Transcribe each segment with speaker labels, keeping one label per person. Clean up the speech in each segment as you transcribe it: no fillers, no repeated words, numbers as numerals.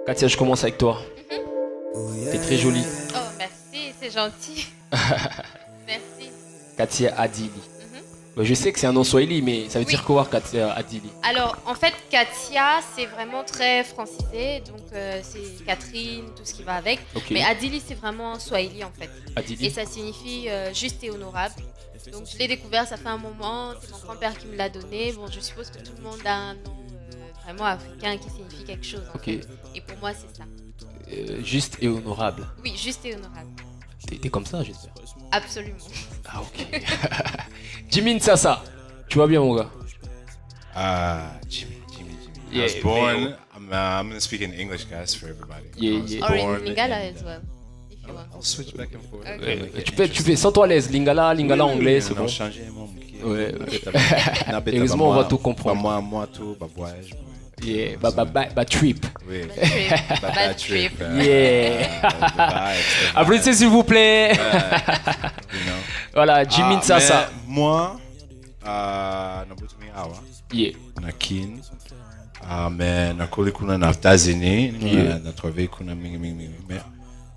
Speaker 1: Katia, je commence avec toi. T'es très jolie.
Speaker 2: Oh, merci, c'est gentil. Merci.
Speaker 1: Katia Adili. Je sais que c'est un nom swahili, mais ça veut dire quoi, Katia Adili?
Speaker 2: Alors, en fait, Katia, c'est vraiment très francisé. Donc, c'est Catherine, tout ce qui va avec.
Speaker 1: Okay.
Speaker 2: Mais Adili, c'est vraiment swahili, en fait.
Speaker 1: Adili.
Speaker 2: Et ça signifie juste et honorable. Donc, je l'ai découvert, ça fait un moment. C'est mon grand-père qui me l'a donné. Bon, je suppose que tout le monde a un nom vraiment africain qui signifie quelque chose. En fait. Et pour moi, c'est ça.
Speaker 1: Juste et honorable.
Speaker 2: Oui, juste et honorable.
Speaker 1: T'es comme ça, j'espère.
Speaker 2: Absolument.
Speaker 1: Ah, ok. Jimmy Nsassa, tu vas bien, mon gars?
Speaker 3: Jimmy.
Speaker 1: Yeah,
Speaker 3: I was born. I'm gonna speak in English, guys, for everybody.
Speaker 2: Or in Lingala as well, if you want.
Speaker 3: I'll switch back and forth.
Speaker 2: Okay.
Speaker 1: Tu fais, sens-toi à l'aise. Lingala anglais, c'est bon.
Speaker 3: Changer mon
Speaker 1: ouais. Heureusement, on va tout comprendre.
Speaker 3: Moi, tout, voyage.
Speaker 1: Yeah, trip.
Speaker 3: Oui.
Speaker 2: Bad trip.
Speaker 1: Yeah. Applaudissez s'il vous plaît. Voilà, Jimmy Nsassa.
Speaker 3: Moi, nabutumia awa.
Speaker 1: Yeah.
Speaker 3: Na kin. Mais na kuli kuna na États-Unis, na trouvé kuna mingi.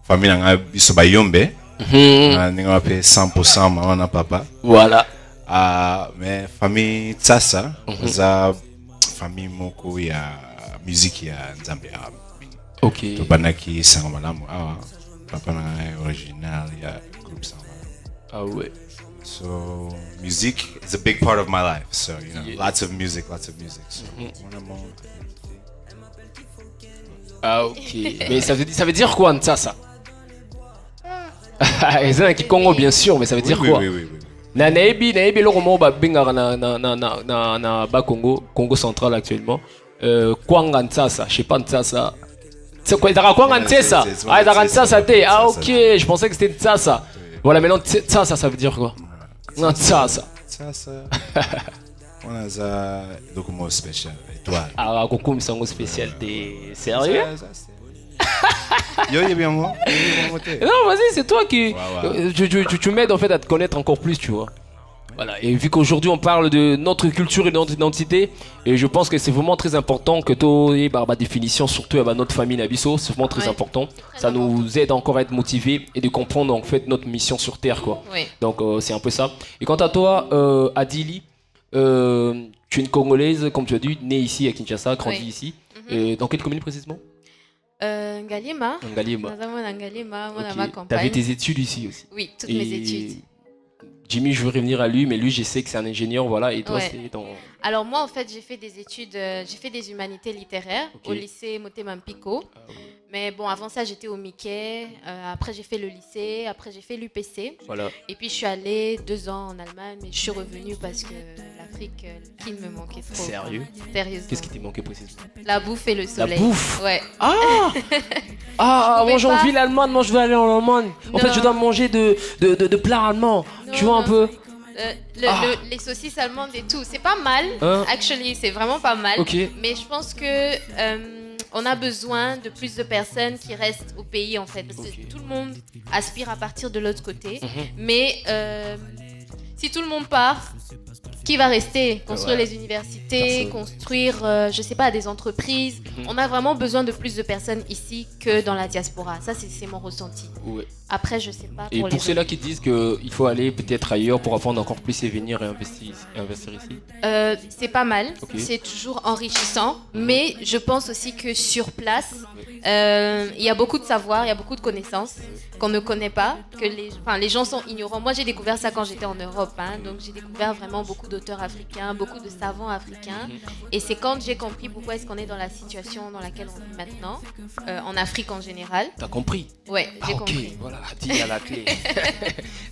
Speaker 3: Famille nga biso bayombe. Na ninga pe 100% maman na papa.
Speaker 1: Voilà.
Speaker 3: Mais famille Tsasa, za famille moko ya musique ya Nzambe Arab.
Speaker 1: OK.
Speaker 3: To banaki sangomalamu papa na original ya groupe Sangomalamu.
Speaker 1: Ah ouais.
Speaker 3: So music is a big part of my life. So lots of music. So
Speaker 1: ah OK. Mais ça veut dire quoi Ntsassa? C'est un Congo bien sûr, mais ça veut dire quoi?
Speaker 3: Oui.
Speaker 1: Na naibi le romo ba bingara na ba Congo central actuellement. Kwanga Ntsassa, je sais pas Ntsassa. C'est quoi Dara Kwanga Ntsassa? Ah Dara Ntsassa te. Ah OK, je pensais que c'était Ntsassa. Voilà, maintenant Ntsassa ça veut dire quoi? Ntsassa.
Speaker 3: On a ça document spécial étoile.
Speaker 1: Ah, Coco Misango spécial, t'es sérieux?
Speaker 3: Yo, bien moi.
Speaker 1: Non, vas-y, c'est toi qui. Tu m'aides en fait à te connaître encore plus, tu vois. Voilà, et vu qu'aujourd'hui on parle de notre culture et de notre identité, et je pense que c'est vraiment très important que toi et par définition, surtout à notre famille Nabiso, c'est vraiment très important. Ça nous aide encore à être motivés et de comprendre en fait notre mission sur Terre, quoi.
Speaker 2: Oui.
Speaker 1: Donc c'est un peu ça. Et quant à toi, Adili, tu es une Congolaise, comme tu as dit, née ici à Kinshasa, grandie ici. Et dans quelle commune précisément?
Speaker 2: Ngalima.
Speaker 1: Ngalima.
Speaker 2: T'as
Speaker 1: fait tes études ici aussi?
Speaker 2: Oui, toutes mes études.
Speaker 1: Jimmy, je veux revenir à lui, mais lui, je sais que c'est un ingénieur, voilà, et toi, c'est dans...
Speaker 2: Alors moi, en fait, j'ai fait des études, j'ai fait des humanités littéraires au lycée Motema Mpiko. Mais bon, avant ça, j'étais au Mickey. Après, j'ai fait le lycée. Après, j'ai fait l'UPC.
Speaker 1: Voilà.
Speaker 2: Et puis, je suis allée 2 ans en Allemagne, mais je suis revenue parce que l'Afrique, qui me manquait trop.
Speaker 1: Sérieux?
Speaker 2: Sérieusement.
Speaker 1: Qu'est-ce qui t'est manqué précisément?
Speaker 2: La bouffe et le soleil.
Speaker 1: La bouffe?
Speaker 2: Ouais.
Speaker 1: Moi j'ai envie l'Allemagne, moi je veux aller en Allemagne. En fait, je dois manger de plats allemands. Tu vois un peu?
Speaker 2: Les saucisses allemandes et tout, c'est pas mal. Actually, c'est vraiment pas mal.
Speaker 1: Okay.
Speaker 2: Mais je pense que on a besoin de plus de personnes qui restent au pays en fait. Parce que tout le monde aspire à partir de l'autre côté. Mais si tout le monde part, qui va rester? Construire les universités, construire, je sais pas, des entreprises. On a vraiment besoin de plus de personnes ici que dans la diaspora. Ça, c'est mon ressenti.
Speaker 1: Ouais.
Speaker 2: Après, je sais pas.
Speaker 1: Et pour ceux-là qui disent qu'il faut aller peut-être ailleurs pour apprendre encore plus et venir et investir ici?
Speaker 2: C'est pas mal. C'est toujours enrichissant. Mais je pense aussi que sur place, il y a beaucoup de savoir, il y a beaucoup de connaissances qu'on ne connaît pas, que les gens sont ignorants. Moi, j'ai découvert ça quand j'étais en Europe. Donc, j'ai découvert vraiment beaucoup d'auteurs africains, beaucoup de savants africains. Et c'est quand j'ai compris pourquoi est-ce qu'on est dans la situation dans laquelle on vit maintenant, en Afrique en général.
Speaker 1: T'as compris?
Speaker 2: Ouais, j'ai compris.
Speaker 1: Voilà, dis à la clé.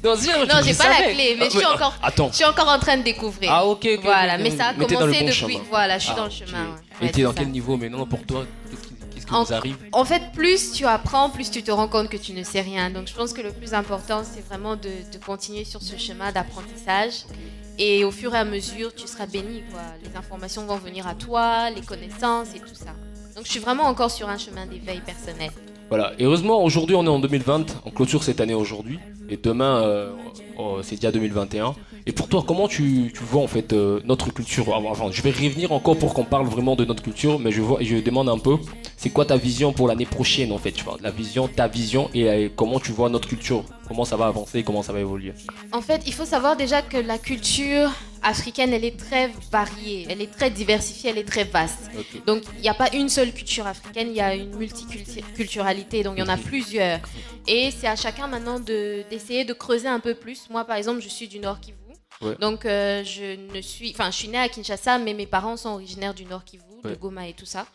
Speaker 2: non, j'ai pas la clé, mais je suis encore en train de découvrir.
Speaker 1: Ah, ok.
Speaker 2: Voilà, mais ça a commencé depuis.
Speaker 1: Chemin.
Speaker 2: Voilà, je suis dans le chemin.
Speaker 1: Et t'es dans quel niveau maintenant pour toi? Qu'est-ce qui nous arrive?
Speaker 2: En fait, plus tu apprends, plus tu te rends compte que tu ne sais rien. Donc, je pense que le plus important, c'est vraiment de continuer sur ce chemin d'apprentissage. Et au fur et à mesure, tu seras béni, quoi. Les informations vont venir à toi, les connaissances et tout ça. Donc, je suis vraiment encore sur un chemin d'éveil personnel.
Speaker 1: Voilà. Et heureusement, aujourd'hui, on est en 2020, on clôture cette année aujourd'hui, et demain, c'est déjà 2021. Et pour toi, comment tu vois en fait notre culture? Enfin, je vais revenir encore pour qu'on parle vraiment de notre culture, mais je demande un peu, c'est quoi ta vision pour l'année prochaine en fait, tu vois, ta vision et comment tu vois notre culture, comment ça va avancer, comment ça va évoluer.
Speaker 2: En fait, il faut savoir déjà que la culture africaine, elle est très variée, elle est très diversifiée, elle est très vaste. Okay. Donc, il n'y a pas une seule culture africaine, il y a une multiculturalité, donc il y en a plusieurs. Et c'est à chacun maintenant d'essayer de creuser un peu plus. Moi, par exemple, je suis du Nord Kivu. Ouais. Donc, je suis née à Kinshasa, mais mes parents sont originaires du Nord Kivu, de Goma et tout ça.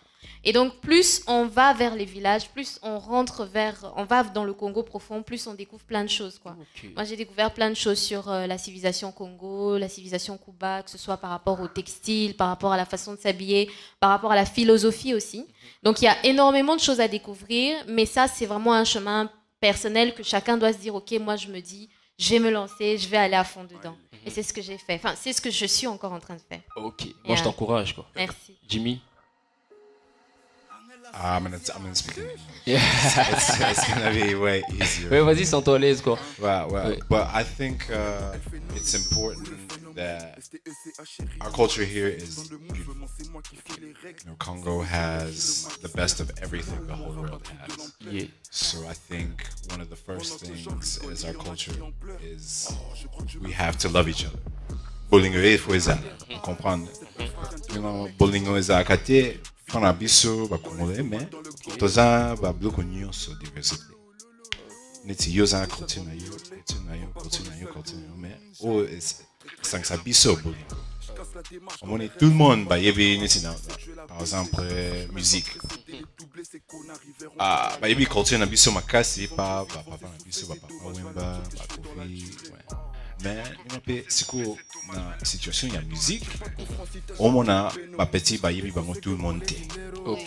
Speaker 2: Et donc, plus on va vers les villages, plus on va dans le Congo profond, plus on découvre plein de choses, quoi. Okay. Moi, j'ai découvert plein de choses sur la civilisation Congo, la civilisation Kuba, que ce soit par rapport au textile, par rapport à la façon de s'habiller, par rapport à la philosophie aussi. Donc, il y a énormément de choses à découvrir, mais ça, c'est vraiment un chemin personnel que chacun doit se dire, ok, moi, je me dis, je vais me lancer, je vais aller à fond dedans. Et c'est ce que j'ai fait. Enfin, c'est ce que je suis encore en train de faire.
Speaker 1: Ok. Moi, je t'encourage, quoi.
Speaker 2: Merci.
Speaker 1: Jimmy?
Speaker 3: I'm gonna speak in English. Yeah. It's gonna be way easier.
Speaker 1: Ouais, vas-y, sens-toi à l'aise, quoi.
Speaker 3: Ouais. But I think it's important that our culture here is beautiful. You know, Congo has the best of everything the whole world has.
Speaker 1: Yeah.
Speaker 3: So I think one of the first things is our culture is we have to love each other. Bolingo il faut ça comprendre. You know, bolingo est à côté. On a biso ba congolais mais toza ba bloco nyonso diversité. Neti yoza continue mais oh sans ça biso bolingo. On est tout le monde ba yebi neti na par exemple musique. Ah ba yebi continue na biso makasi pa ba papa na biso ba papa wemba ba kofi. Mais c'est quoi la situation il y a musique au moment ma petit ba yebi ba tout le monde
Speaker 1: OK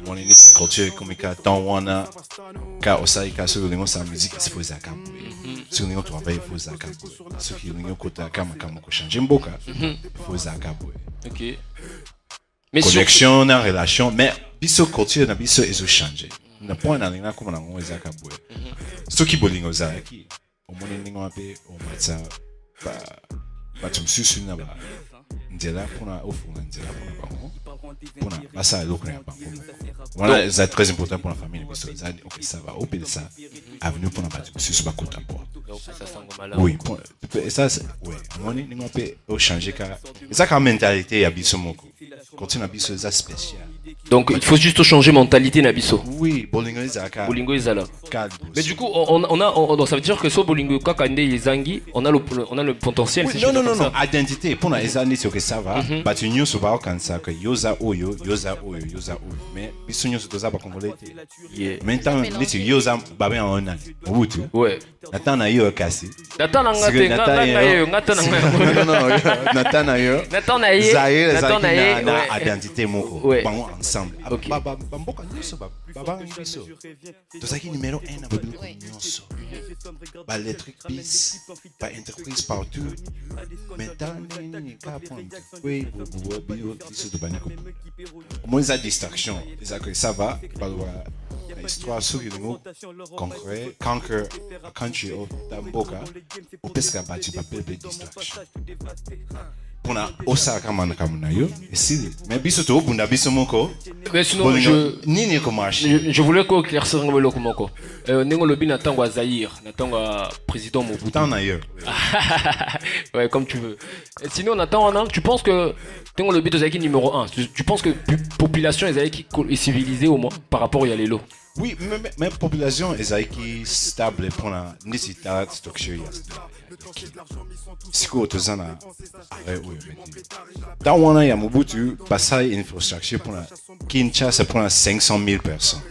Speaker 3: on est une culture comme ka tant wana ka osai ka sur le sa musique c'est faut ça ka sur le travail faut ça ka ce qui le kota kama ko changer mboka faut ça ka
Speaker 1: OK
Speaker 3: mais connexion na relation mais biso culture na biso ezo changer na point na linga comme na ngweza ka ce qui bolingo za ki omoni ndenge wape omatsa bato mosusu na nzela mpona ofunga nzela mpona bango mpona basala eloko na ya bango wana eza très important mpona famille na biso eza ok ça va opelisa avenue mpona bato mosusu bakota mpo oui ça ouais omoni ndenge wape ochange ka eza ka mentalité ya biso moko continue na biso eza spécial.
Speaker 1: Donc il faut juste changer mentalité Nabiso.
Speaker 3: Oui, Bolingo Izaka.
Speaker 1: Bolingo Izala. Mais du coup, on ça veut dire que sur Bolingo Kakande Izangi, on a le potentiel.
Speaker 3: Oui, non. Identité. Pour la Izani, c'est que ça va. But you so ba kansa que yoza oyo. Mais bisonyo so toza ba congolais. Maintenant, ni yoza ba ben en an. Obutu.
Speaker 1: Ouais.
Speaker 3: Natana yo kasi.
Speaker 1: Natana ngata
Speaker 3: Natana yo.
Speaker 1: Natana
Speaker 3: na identité moko. Bango ensemble.
Speaker 1: Okay.
Speaker 3: Bamboka nyonso baba biso. Tozaki numéro 1 na babiloko nyonso. Ba lettre bis, ba entreprise partout. Maintenant ni ka point. Oui, biso de baniko. Moins à distraction, ça va. L'histoire sur le mot concret, conquer a country of Tamboka, ou pesca bati papel de distraction. Pour na osaka manaka yo, et si mais biso to bunda biso moko.
Speaker 1: Mais sinon je voulais qu'on éclaircisse le loko. Nengo lobi na tango Zaïre, na tango président Mobutu. Ouais, comme tu veux. Et sinon on attend tu penses que tango lobi Zaïre numéro 1. Tu penses que population est civilisée au moins par rapport à Yalelo?
Speaker 3: Oui, mais population est stable pour la nécessité structure. Si quoi tozana dans wana ya Mobutu basa infrastructure pour la Kinshasa pour 500 000 personnes.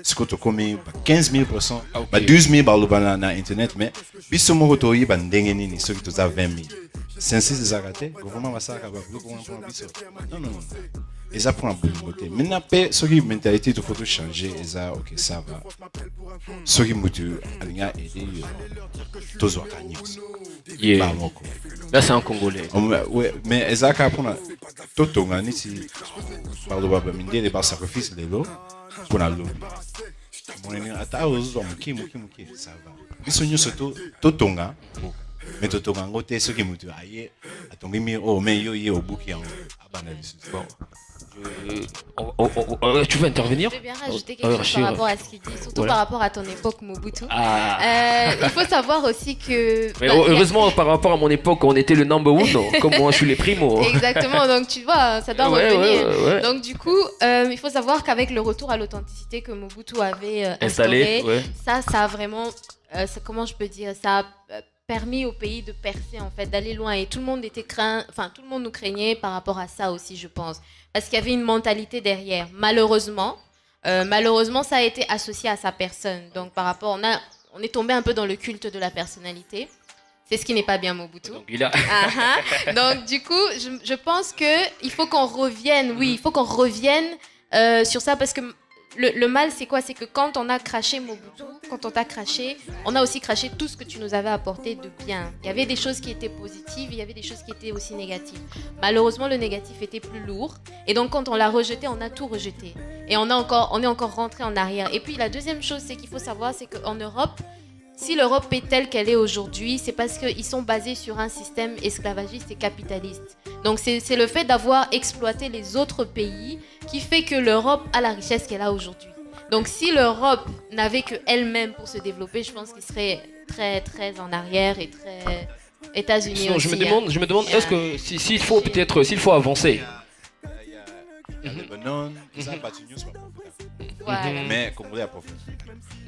Speaker 3: Si quoi to comme 15 000 personnes, 12 000 balobana na internet mais biso moko to yi bandenge nini ceux qui toza 20 000. Sensi zagate gouvernement basa ka ba gouvernement pour biso. Non. Et ça prend un peu de beauté. Maintenant, ce qui est mentalité, il faut tout changer. Et ça, ok, ça va. Ce qui est motu, il y a aidé tous les
Speaker 1: là, c'est un Congolais.
Speaker 3: Ouais, mais ça, quand on a tout le monde, si par le baba minde, les bas sacrifices, les lots, pour la lobby. ata ozwa moke ça va biso nyonso totonga mais totonga yango te soki motu aye atongi mire oyo me yo ye obuki yango abanda lisusu.
Speaker 1: Tu veux intervenir?
Speaker 2: Je vais bien rajouter quelque chose par rapport à ce qu'il dit, surtout par rapport à ton époque, Mobutu. Il faut savoir aussi que...
Speaker 1: Mais heureusement, par rapport à mon époque, on était le number one, comme moi je suis les primos.
Speaker 2: Exactement, donc tu vois, ça doit revenir. Donc du coup, il faut savoir qu'avec le retour à l'authenticité que Mobutu avait installé, ça a vraiment... comment je peux dire, ça a permis au pays de percer en fait, d'aller loin, et tout le monde tout le monde nous craignait par rapport à ça aussi, je pense, parce qu'il y avait une mentalité derrière. Malheureusement, ça a été associé à sa personne. Donc par rapport, on est tombé un peu dans le culte de la personnalité. C'est ce qui n'est pas bien, Mobutu. Donc, donc du coup, je pense que il faut qu'on revienne. Oui, il faut qu'on revienne sur ça, parce que le mal, c'est quoi? C'est que quand on a craché Mobutu, quand on t'a craché, on a aussi craché tout ce que tu nous avais apporté de bien. Il y avait des choses qui étaient positives, il y avait des choses qui étaient aussi négatives. Malheureusement, le négatif était plus lourd. Et donc, quand on l'a rejeté, on a tout rejeté. Et on est encore rentré en arrière. Et puis, la deuxième chose, c'est qu'il faut savoir, c'est qu'en Europe, si l'Europe est telle qu'elle est aujourd'hui, c'est parce qu'ils sont basés sur un système esclavagiste et capitaliste. Donc c'est le fait d'avoir exploité les autres pays qui fait que l'Europe a la richesse qu'elle a aujourd'hui. Donc si l'Europe n'avait que elle-même pour se développer, je pense qu'il serait très très en arrière et très États-Unis.
Speaker 1: Sinon,
Speaker 2: aussi.
Speaker 1: Je me demande, est-ce que s'il faut avancer.
Speaker 2: Voilà.
Speaker 3: Mais Congolais à profond.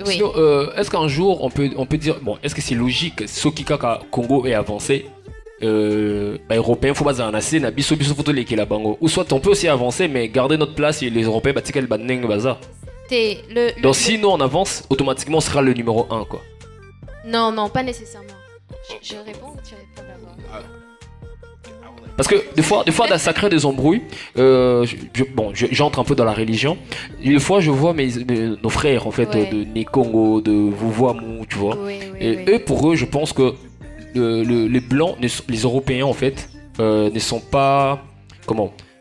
Speaker 2: Oui.
Speaker 1: Sinon, est-ce qu'un jour on peut dire, bon, est-ce que c'est logique ce qui kaka Congo est avancé, européens faut pas en assez na biso photo les la bango, ou soit on peut aussi avancer mais garder notre place et les Européens batika le baneng baza. Donc si nous on avance, automatiquement on sera le numéro 1 quoi.
Speaker 2: Non, pas nécessairement. Je réponds ou tu réponds d'abord?
Speaker 1: Parce que des fois ça crée des embrouilles. J'entre un peu dans la religion. Des fois, je vois nos frères en fait de Nikongo, de Vuvuamu, tu vois. Eux, pour eux, je pense que les blancs, les Européens en fait, ne sont pas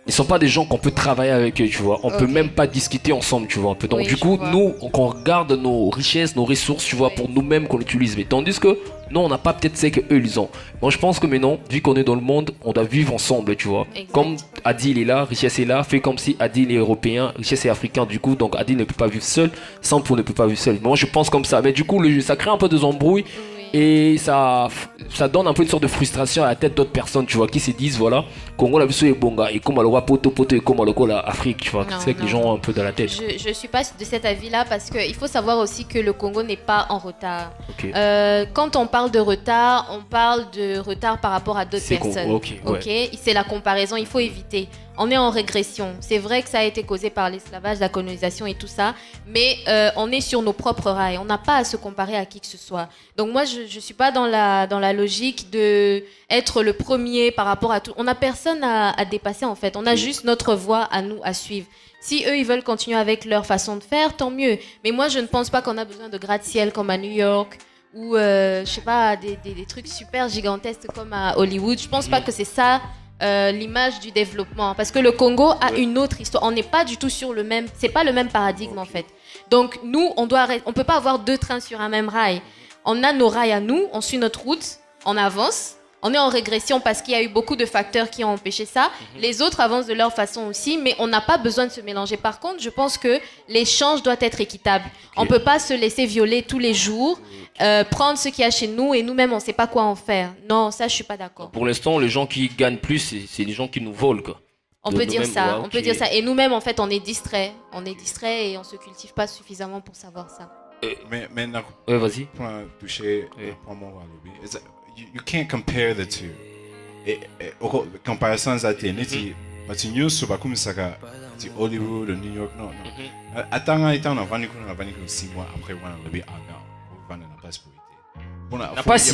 Speaker 1: ils sont pas des gens qu'on peut travailler avec eux, tu vois. On peut même pas discuter ensemble, tu vois un peu. Donc du coup, nous, on regarde nos richesses, nos ressources, tu vois, pour nous-mêmes qu'on utilise. Mais tandis que nous, on n'a pas peut-être ce que eux ils ont. Moi, je pense que maintenant, vu qu'on est dans le monde, on doit vivre ensemble, tu vois. Exact. Comme Adil est là, richesse est là, fait comme si Adil est européen, richesse est africain. Du coup, donc Adil ne peut pas vivre seul, Sampo ne peut pas vivre seul. Moi, je pense comme ça. Mais du coup, ça crée un peu des embrouilles. Et ça donne un peu une sorte de frustration à la tête d'autres personnes, tu vois, qui se disent, voilà, Congo la viso est bonga, et comme le poto et comme le Afrique, tu vois, c'est que les gens ont un peu dans la tête.
Speaker 2: Je suis pas de cet avis-là, parce qu'il faut savoir aussi que le Congo n'est pas en retard. Quand on parle de retard, on parle de retard par rapport à d'autres personnes. C'est la comparaison, il faut éviter. On est en régression. C'est vrai que ça a été causé par l'esclavage, la colonisation et tout ça, mais on est sur nos propres rails. On n'a pas à se comparer à qui que ce soit. Donc moi, je ne suis pas dans la logique de être le premier par rapport à tout. On n'a personne à dépasser en fait. On a juste notre voie à nous à suivre. Si eux, ils veulent continuer avec leur façon de faire, tant mieux. Mais moi, je ne pense pas qu'on a besoin de gratte-ciel comme à New York ou, je sais pas, des trucs super gigantesques comme à Hollywood. Je pense pas que c'est ça l'image du développement, parce que le Congo a une autre histoire. On n'est pas du tout sur le même, c'est pas le même paradigme en fait. Donc nous, on peut pas avoir deux trains sur un même rail. On a nos rails à nous, on suit notre route, on avance. On est en régression parce qu'il y a eu beaucoup de facteurs qui ont empêché ça. Les autres avancent de leur façon aussi, mais on n'a pas besoin de se mélanger. Par contre, je pense que l'échange doit être équitable. On ne peut pas se laisser violer tous les jours, prendre ce qu'il y a chez nous et nous-mêmes, on ne sait pas quoi en faire. Non, ça, je ne suis pas d'accord.
Speaker 1: Pour l'instant, les gens qui gagnent plus, c'est les gens qui nous volent, quoi.
Speaker 2: On peut dire ça, on peut dire ça. Et nous-mêmes, en fait, on est distrait. On est distrait et on ne se cultive pas suffisamment pour savoir ça.
Speaker 3: Mais
Speaker 1: vas-y.
Speaker 3: Pour toucher you can't compare the two. Comparaison à tes tu news sur comme ça tu Hollywood New York non. Attends étant avant que 6 mois après on a levé on va na place pour été. On a
Speaker 1: place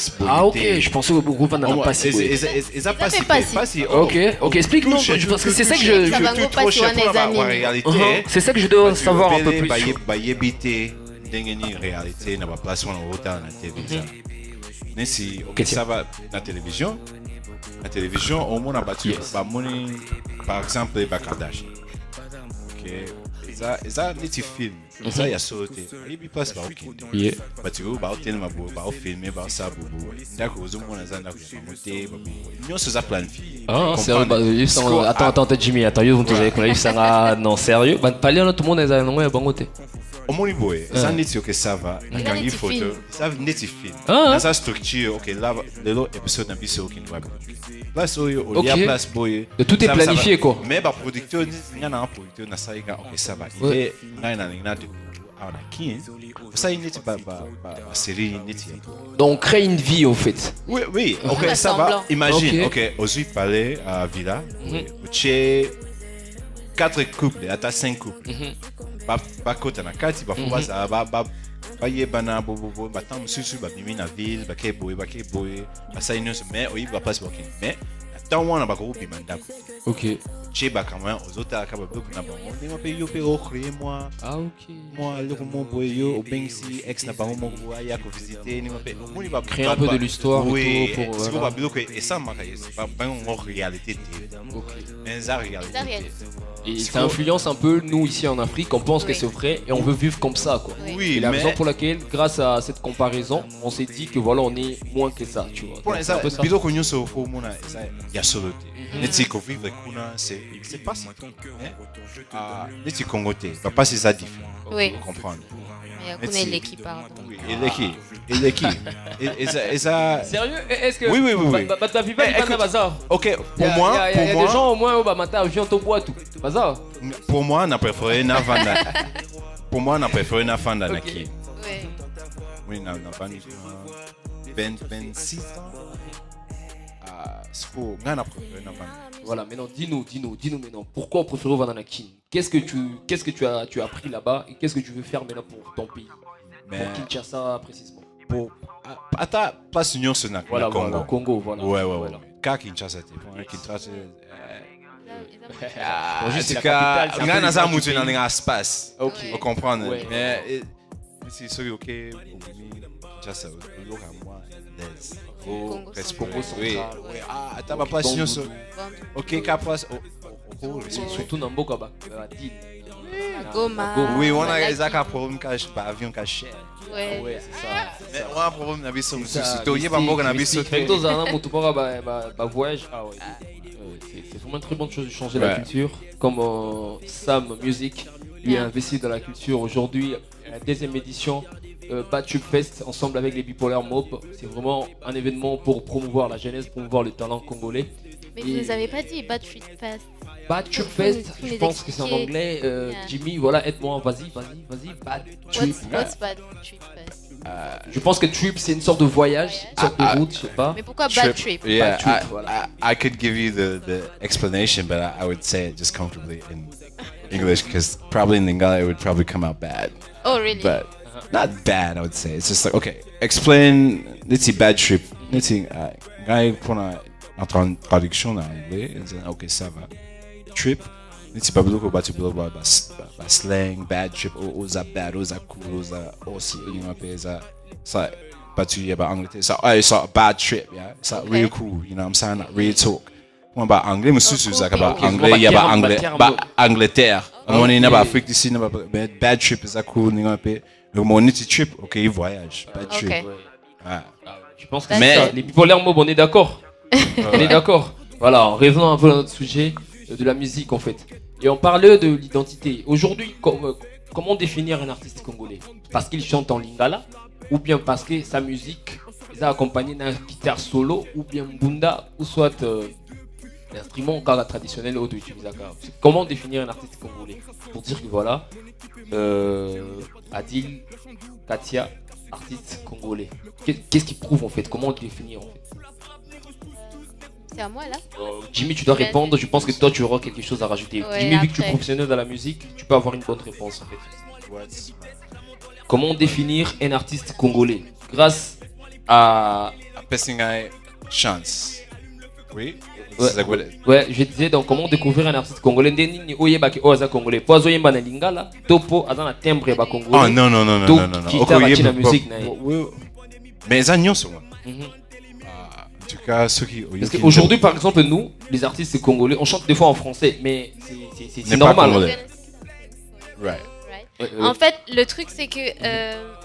Speaker 3: pour
Speaker 1: ah OK, je pensais que beaucoup na place.
Speaker 3: Ils a passé.
Speaker 1: OK, explique-nous parce que c'est ça que je
Speaker 3: trop cher pour la réalité.
Speaker 1: C'est ça que je dois savoir un peu plus.
Speaker 3: Dengeni réalité na place on retard na télévision. Mais si ça va na télévision au monde a battu ba money par exemple les Kardashian. Ok. Eza neti film. Eza ya sauté. Ibi passe ba okende.
Speaker 1: Yeah.
Speaker 3: Batigo ba hotel mabo ba filmer ba sa bobo. Ndako ozomona za ndako ya moté ba. Nyonso za planifié.
Speaker 1: Ah, sérieux, bah, attends, Jimmy, attends, vous avez qu'on a eu ça, non, sérieux, bah, pas là, tout le monde est à l'endroit, bon côté.
Speaker 3: Au moins, boy, ça n'est que ça va, quand il photo, ça n'est pas film. Ça structure, ok, là, le lot épisode n'a pas aucun web. Là, il y a place, boy.
Speaker 1: Tout est planifié, quoi.
Speaker 3: Mais, bah, producteur, il y en a un producteur, n'a ça, ok, ça va. Il est, ça, il n'est pas, série,
Speaker 1: donc, créer une vie, en fait.
Speaker 3: Oui, ok, ça va. Imagine, ok, aujourd'hui, parler à Villa, tu 4 couples, à 5 couples. Ba côté na kati ba fuba za ba yebana bo ba tam susu ba bimi na ville ba ke boy ba sa ino mais oui ba passe working mais tant wana ba ko bima ndako.
Speaker 1: OK.
Speaker 3: Che ba quand même aux autres ka ba bloc na ba on ne pe yo pe ochré moi.
Speaker 1: Ah OK.
Speaker 3: Moi le mon boy yo au bensi ex na ba mon boy ya ko visiter ni pe on va
Speaker 1: créer un peu de l'histoire
Speaker 3: et tout pour c'est pas bloc et ça ma c'est pas une réalité.
Speaker 1: OK.
Speaker 3: Mais ça réalité.
Speaker 1: Et ça influence un peu nous ici en Afrique, on pense que c'est vrai et on veut vivre comme ça quoi.
Speaker 3: Oui,
Speaker 1: et la raison pour laquelle, grâce à cette comparaison, on s'est dit que voilà on est moins que ça, tu vois.
Speaker 3: Pour ça, bilo konyo so fo mona ça ya solo te. Neti ko vivre kuna c'est pas ça. Neti kongote, pas c'est ça différent.
Speaker 2: Oui.
Speaker 3: Vous comprenez.
Speaker 2: Mais kuna l'équipe pardon.
Speaker 3: Et ça
Speaker 1: sérieux? Est-ce que
Speaker 3: oui.
Speaker 1: Bah ta vie pas bazar.
Speaker 3: OK, pour moi,
Speaker 1: il y a des gens au moins au matin viens ton bois tout. Bazar.
Speaker 3: Pour moi, on a préféré na vanda. Pour moi, on a préféré na vanda na qui. Oui, na vanda 26 ans. C'est pour on a préféré na vanda.
Speaker 1: Voilà, maintenant dis-nous maintenant pourquoi on préfère Vandanakin? Qu'est-ce que tu as appris là-bas et qu'est-ce que tu veux faire maintenant pour ton pays? Pour Kinshasa précisément.
Speaker 3: Pour attends, pas union sur na
Speaker 1: Congo. Congo, voilà.
Speaker 3: Ouais. Car Kinshasa te, Kinshasa
Speaker 1: juste
Speaker 3: on a ça mutu dans l'espace.
Speaker 1: OK.
Speaker 3: Vous comprenez? Mais c'est sûr OK, Kinshasa le local moi
Speaker 1: oui.
Speaker 3: Attends pas union sur OK, capaz
Speaker 1: surtout dans Mboka ba
Speaker 2: Goma.
Speaker 3: Oui, on a des problèmes cash pas avion caché.
Speaker 2: Ouais,
Speaker 1: c'est ça.
Speaker 3: Mais on a un problème na biso surtout il y a pas beaucoup na biso.
Speaker 1: Fait que ça na mutu ba voyage. Ah ouais. C'est vraiment une très bonne chose de changer la culture. Comme Sam Music, lui a investi dans la culture aujourd'hui. La deuxième édition Bad Trip Fest, ensemble avec les Bipolaires Mob. C'est vraiment un événement pour promouvoir la jeunesse, promouvoir le talent congolais.
Speaker 2: Mais vous ne avez pas dit Bad Trip Fest.
Speaker 1: Bad Trip Fest, je pense que c'est en anglais. Jimmy, voilà, aide-moi, vas-y. Bad Trip.
Speaker 2: What's Bad Trip Fest?
Speaker 1: Je pense que trip c'est une sorte de voyage, une sorte de route, je sais pas.
Speaker 2: Mais pourquoi Bad Trip?
Speaker 3: Yeah,
Speaker 1: Bad trip, voilà.
Speaker 3: I could give you the explanation, but I would say it just comfortably in English because probably in Lingala it would probably come out bad.
Speaker 2: Oh really?
Speaker 3: But not bad, I would say. It's just like okay, explain. Let's see, bad trip. Let's see, guy pour en traduction en anglais, ok ça va. Trip. Let's see, Pablo ko batu bilo ba slang, bad trip, oza bad, oza cool, oza aussi, you know, ça batu ya ba anglais. So it's a bad trip, yeah. It's real cool, you know what I'm saying? Real talk. Moi ba anglais me susu za ba anglais ya ba anglais ba Angleterre. On est na ba Afrique ici na ba bad trip is a cool, you know pe. Le money trip, ok, voyage, bad trip.
Speaker 1: Je pense que mais les bipolaires mob on est d'accord. On est d'accord. Voilà, en revenant un peu à notre sujet de la musique en fait. Et on parlait de l'identité. Aujourd'hui, comment définir un artiste congolais? Parce qu'il chante en lingala ou bien parce que sa musique est accompagnée d'un guitare solo ou bien mbunda ou soit l'instrument traditionnel ou comment définir un artiste congolais? Pour dire que voilà, Adil, Katia, artiste congolais. Qu'est-ce qui prouve en fait? Comment on le définit en fait?
Speaker 2: C'est à moi là.
Speaker 1: Jimmy, tu dois répondre. Je pense que toi, tu auras quelque chose à rajouter.
Speaker 2: Ouais,
Speaker 1: Jimmy, vu que tu es professionnel dans la musique, tu peux avoir une bonne réponse en fait. Comment définir un artiste congolais? Grâce à
Speaker 3: Passing chance. Oui.
Speaker 1: Ouais, je disais donc comment découvrir un artiste congolais. Ndeni oyeba ki oza congolais. Po azoyemba na lingala, topo azana timbre ba congolais.
Speaker 3: Oh non.
Speaker 1: Guitare la musique na.
Speaker 3: Mais ça nyonso. En tout
Speaker 1: Parce qu'aujourd'hui, par exemple, nous, les artistes congolais, on chante des fois en français, mais c'est normal.
Speaker 2: En fait, le truc, c'est que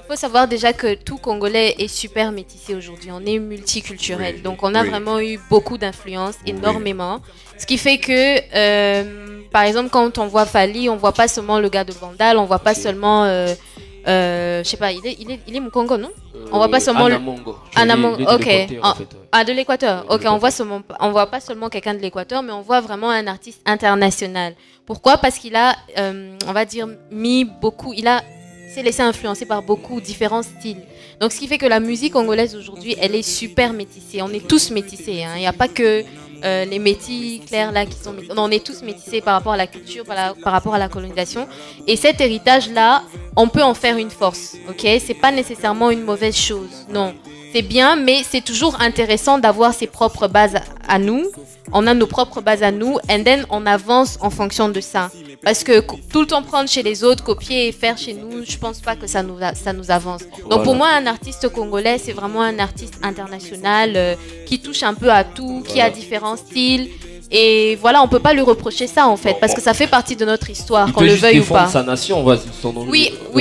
Speaker 2: faut savoir déjà que tout Congolais est super métissé aujourd'hui. On est multiculturel, donc on a vraiment eu beaucoup d'influence, énormément. Ce qui fait que, par exemple, quand on voit Fally, on voit pas seulement le gars de Vandal, on voit pas seulement, je sais pas, il est Mukongo, non? On voit pas seulement
Speaker 1: Anamongo,
Speaker 2: ok. De l'Équateur. Ok, on voit pas seulement quelqu'un de l'Équateur, mais on voit vraiment un artiste international. Pourquoi? Parce qu'il a, on va dire, s'est laissé influencer par beaucoup différents styles. Donc, ce qui fait que la musique congolaise aujourd'hui, elle est super métissée. On est tous métissés. Hein. Il n'y a pas que les métis clairs là qui sont métissés. Non, on est tous métissés par rapport à la culture, par rapport à la colonisation. Et cet héritage-là, on peut en faire une force. Ok, c'est pas nécessairement une mauvaise chose. Non, c'est bien, mais c'est toujours intéressant d'avoir ses propres bases à nous. On a nos propres bases à nous, and then on avance en fonction de ça. Parce que tout le temps prendre chez les autres, copier et faire chez nous, je pense pas que ça nous avance. Donc pour moi, un artiste congolais, c'est vraiment un artiste international qui touche un peu à tout, qui a différents styles. Et voilà, on peut pas lui reprocher ça en fait, parce que ça fait partie de notre histoire, qu'on le veuille ou pas.
Speaker 1: Sa nation,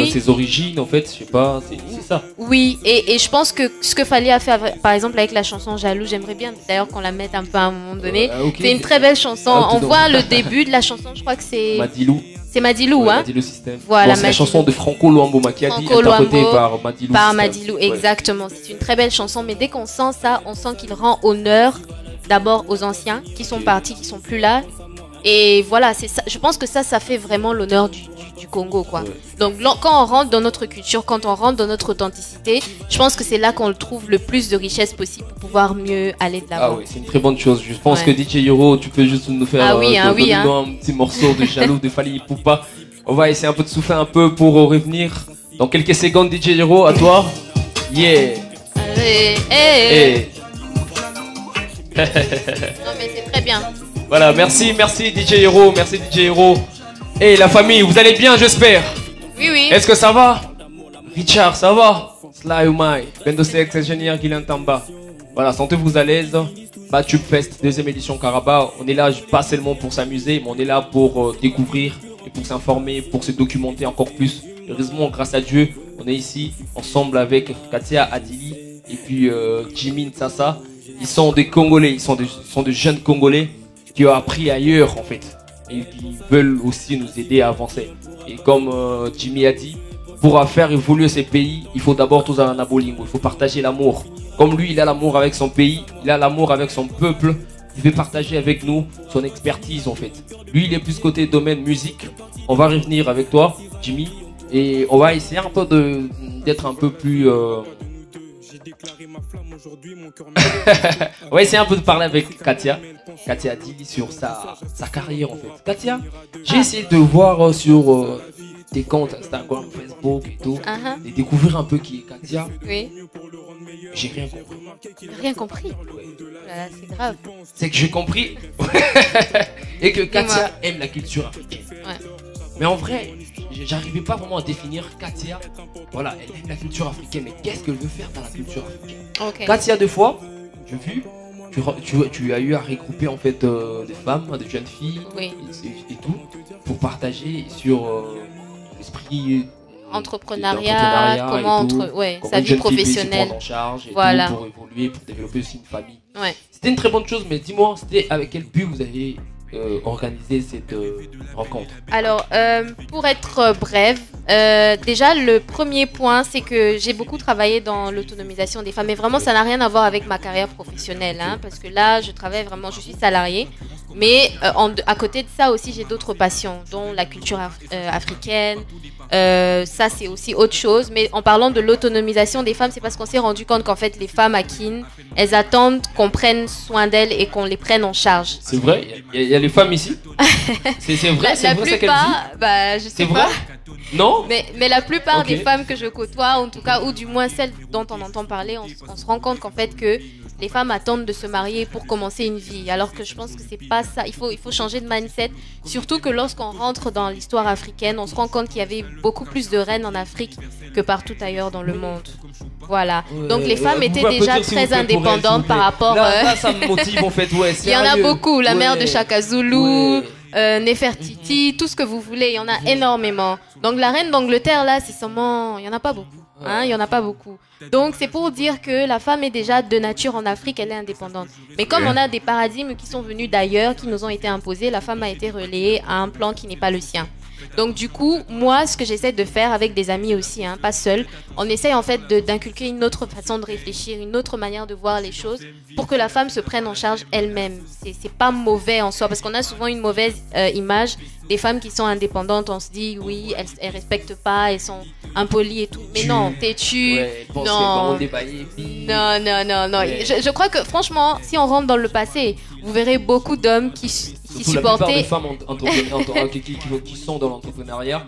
Speaker 1: ses origines en fait, je sais pas, c'est ça.
Speaker 2: Oui, et je pense que ce que Fally a fait, par exemple avec la chanson Jaloux, j'aimerais bien d'ailleurs qu'on la mette un peu à un moment donné. C'est une très belle chanson. On voit le début de la chanson, je crois que c'est
Speaker 1: Madilou.
Speaker 2: C'est Madilou, hein.
Speaker 1: Madilou System.
Speaker 2: Voilà,
Speaker 1: c'est la chanson de Franco Luambo Makiadi, interprétée par Madilou.
Speaker 2: Par Madilou, exactement. C'est une très belle chanson, mais dès qu'on sent ça, on sent qu'il rend honneur d'abord aux anciens qui sont partis, qui sont plus là. Et voilà, c'est ça. Je pense que ça fait vraiment l'honneur du Congo, quoi. Donc quand on rentre dans notre culture, quand on rentre dans notre authenticité, je pense que c'est là qu'on trouve le plus de richesse possible pour pouvoir mieux aller de l'avant.
Speaker 1: Ah oui, c'est une très bonne chose. Je pense que DJ Yoro, tu peux juste nous faire un petit morceau de Jaloux de Fally Ipupa. On va essayer un peu de souffler un peu pour revenir. Dans quelques secondes, DJ Yoro, à toi. Yeah.
Speaker 2: Non mais c'est très bien.
Speaker 1: Voilà, merci DJ Hero, merci DJ Hero. Et la famille, vous allez bien, j'espère?
Speaker 2: Oui.
Speaker 1: Est-ce que ça va? Richard, ça va? Sly Umai, Bendo CX, ingénieur Guilain Tamba. Voilà, sentez-vous à l'aise. Batube Fest, deuxième édition Caraba. On est là pas seulement pour s'amuser, mais on est là pour découvrir et pour s'informer, pour se documenter encore plus. Heureusement, grâce à Dieu, on est ici ensemble avec Katia Adili et puis Jimmy Nsassa. Ils sont des Congolais, ils sont des jeunes Congolais qui ont appris ailleurs en fait et qui veulent aussi nous aider à avancer. Et comme Jimmy a dit, pour faire évoluer ces pays, il faut d'abord tous un abolingo, il faut partager l'amour. Comme lui, il a l'amour avec son pays, il a l'amour avec son peuple, il veut partager avec nous son expertise en fait. Lui, il est plus côté domaine musique. On va revenir avec toi, Jimmy, et on va essayer un peu d'être un peu plus... On va essayer un peu de parler avec Katia. Katia dit sur sa carrière en fait. Katia, j'ai essayé de voir sur tes comptes Instagram, Facebook et tout, et découvrir un peu qui est Katia.
Speaker 2: Oui.
Speaker 1: J'ai rien compris.
Speaker 2: Rien compris. Voilà, c'est grave.
Speaker 1: C'est que j'ai compris et que Katia aime la culture africaine.
Speaker 2: Ouais.
Speaker 1: Mais en vrai, j'arrivais pas vraiment à définir Katia. Voilà, elle aime la culture africaine, mais qu'est-ce qu'elle veut faire dans la culture africaine?
Speaker 2: Okay.
Speaker 1: Katia, deux fois, j'ai vu, tu as eu à regrouper en fait des femmes, des jeunes filles et tout, pour partager sur l'esprit
Speaker 2: entrepreneuriat, comment sa vie professionnelle,
Speaker 1: en charge et
Speaker 2: voilà.
Speaker 1: tout, pour évoluer, pour développer aussi une famille.
Speaker 2: Ouais.
Speaker 1: C'était une très bonne chose, mais dis-moi, c'était avec quel but vous avez organisé cette rencontre?
Speaker 2: Alors, pour être brève, déjà le premier point, c'est que j'ai beaucoup travaillé dans l'autonomisation des femmes, mais vraiment ça n'a rien à voir avec ma carrière professionnelle, hein, parce que là je travaille vraiment, je suis salariée, mais à côté de ça aussi j'ai d'autres passions, dont la culture africaine. Ça c'est aussi autre chose, mais en parlant de l'autonomisation des femmes, c'est parce qu'on s'est rendu compte qu'en fait les femmes à Kin, elles attendent qu'on prenne soin d'elles et qu'on les prenne en charge.
Speaker 1: C'est vrai? Il y a les femmes ici? C'est vrai, c'est vrai ça qu'elle dit?
Speaker 2: Bah, je sais pas.
Speaker 1: Non?
Speaker 2: Mais la plupart des femmes que je côtoie, en tout cas, ou du moins celles dont on entend parler, on se rend compte qu'en fait que les femmes attendent de se marier pour commencer une vie, alors que je pense que c'est pas ça. Il faut changer de mindset, surtout que lorsqu'on rentre dans l'histoire africaine, on se rend compte qu'il y avait beaucoup plus de reines en Afrique que partout ailleurs dans le monde. Voilà. Donc les femmes étaient déjà très indépendantes par rapport.
Speaker 1: Là, ça me motive en fait. Ouais,
Speaker 2: il y en a beaucoup. La mère de Shaka Zulu, Nefertiti, tout ce que vous voulez. Il y en a énormément. Donc la reine d'Angleterre là, c'est seulement, il y en a pas beaucoup. Il y en a pas beaucoup. Donc c'est pour dire que la femme est déjà de nature en Afrique, elle est indépendante. Mais comme on a des paradigmes qui sont venus d'ailleurs, qui nous ont été imposés, la femme a été relayée à un plan qui n'est pas le sien. Donc du coup, moi, ce que j'essaie de faire avec des amis aussi, pas seul, on essaie en fait d'inculquer une autre façon de réfléchir, une autre manière de voir les choses, pour que la femme se prenne en charge elle-même. C'est pas mauvais en soi, parce qu'on a souvent une mauvaise image des femmes qui sont indépendantes. On se dit oui, elles respectent pas, elles sont impolies et tout. Mais non, têtues. Non. Je crois que franchement, si on rentre dans le passé, vous verrez beaucoup d'hommes qui supportaient.
Speaker 1: La plupart des femmes qui sont dans l'entrepreneuriat.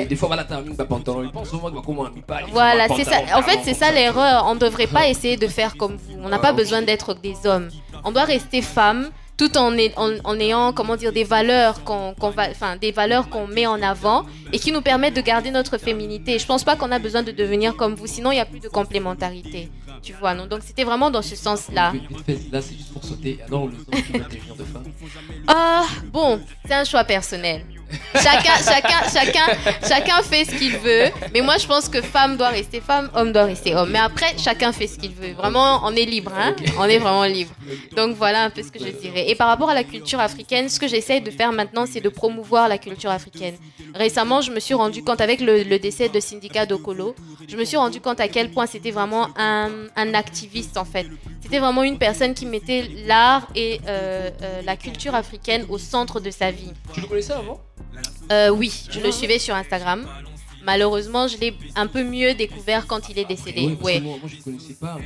Speaker 1: Des fois, voilà, t'as un pantalon, ils pensent souvent comment un pas.
Speaker 2: Voilà, c'est ça. En fait, c'est ça l'erreur. On ne devrait pas essayer de faire comme vous. On n'a pas besoin d'être des hommes. On doit rester femme, tout en ayant, comment dire, des valeurs qu'on met en avant et qui nous permettent de garder notre féminité. Je pense pas qu'on a besoin de devenir comme vous, sinon il n'y a plus de complémentarité. Tu vois, non? Donc c'était vraiment dans ce sens-là.
Speaker 1: Là, c'est juste pour sauter. Alors, le sens qui va devenir de femme.
Speaker 2: Bon, c'est un choix personnel. Chacun fait ce qu'il veut. Mais moi, je pense que femme doit rester femme, homme doit rester homme. Mais après, chacun fait ce qu'il veut. Vraiment, on est libre, On est vraiment libre. Donc voilà un peu ce que je dirais. Et par rapport à la culture africaine, ce que j'essaie de faire maintenant, c'est de promouvoir la culture africaine. Récemment, je me suis rendu compte, avec le décès de Sindika Dokolo, je me suis rendu compte à quel point c'était vraiment un activiste, en fait. C'était vraiment une personne qui mettait l'art et la culture africaine au centre de sa vie.
Speaker 1: Tu le connaissais avant ?
Speaker 2: Oui, je le suivais sur Instagram. Malheureusement, je l'ai un peu mieux découvert quand il est décédé.
Speaker 1: Moi, je ne connaissais pas.